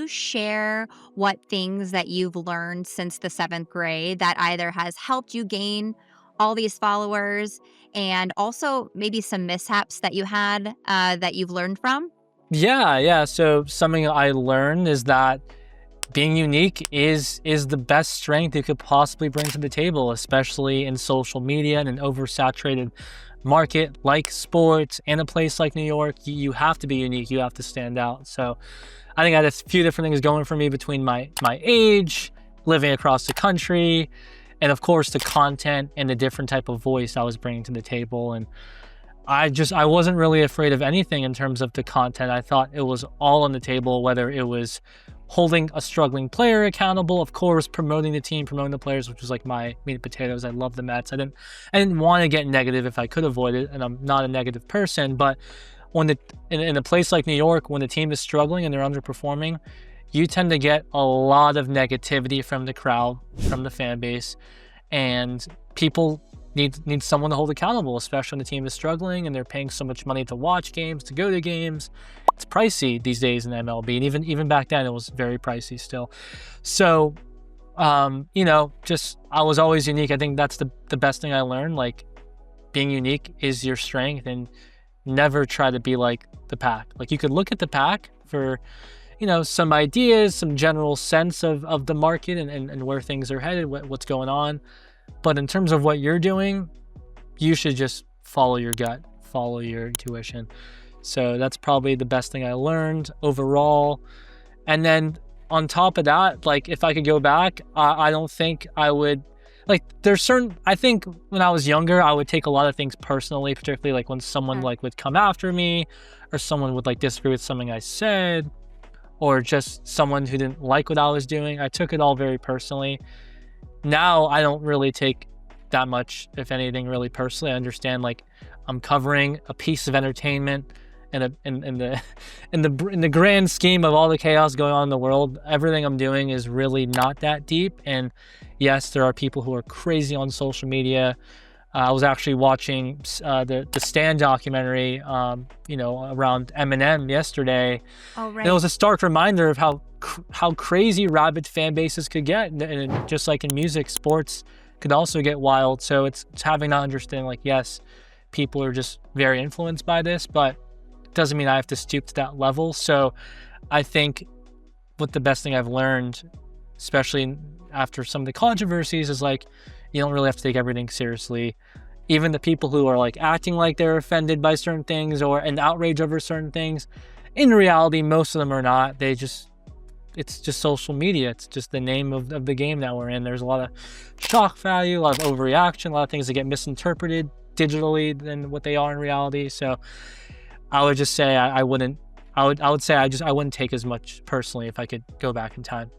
you share what things that you've learned since the 7th grade that either has helped you gain all these followers and also maybe some mishaps that you had that you've learned from? Yeah. So something I learned is that being unique is the best strength you could possibly bring to the table, especially in social media and an oversaturated market like sports and a place like New York. You have to be unique. You have to stand out. So I think I had a few different things going for me between my age, living across the country, and of course the content and the different type of voice I was bringing to the table. And I wasn't really afraid of anything in terms of the content. I thought it was all on the table, whether it was holding a struggling player accountable, of course, promoting the team, promoting the players, which was like my meat and potatoes. I love the Mets. I didn't want to get negative if I could avoid it, and I'm not a negative person. But in a place like New York, when the team is struggling and they're underperforming, you tend to get a lot of negativity from the crowd, from the fan base, and people need someone to hold accountable, especially when the team is struggling and they're paying so much money to watch games, to go to games. It's pricey these days in MLB, and even back then it was very pricey still. So, just I was always unique. I think that's the best thing I learned. Like, being unique is your strength, and never try to be like the pack. Like, you could look at the pack for some ideas, some general sense of the market and where things are headed, what's going on. But in terms of what you're doing, you should just follow your gut, follow your intuition. So that's probably the best thing I learned overall. And then on top of that, like, if I could go back, I don't think I would, like, I think when I was younger, I would take a lot of things personally, particularly like when someone like would come after me, or someone would like disagree with something I said, or just someone who didn't like what I was doing. I took it all very personally. Now I don't really take that much, if anything, really personally. I understand, like, I'm covering a piece of entertainment, and in the grand scheme of all the chaos going on in the world, everything I'm doing is really not that deep. And yes, there are people who are crazy on social media. I was actually watching the Stan documentary, around Eminem yesterday. Oh, And it right. was a stark reminder of how crazy rabid fan bases could get, and just like in music, sports could also get wild. So it's having that understanding, like, yes, people are just very influenced by this, but it doesn't mean I have to stoop to that level. So I think what the best thing I've learned, especially after some of the controversies, is like, you don't really have to take everything seriously. Even the people who are like acting like they're offended by certain things or an outrage over certain things, in reality, most of them are not. It's just social media. It's just the name of the game that we're in. There's a lot of shock value, a lot of overreaction, a lot of things that get misinterpreted digitally than what they are in reality. So I would just say I wouldn't take as much personally if I could go back in time.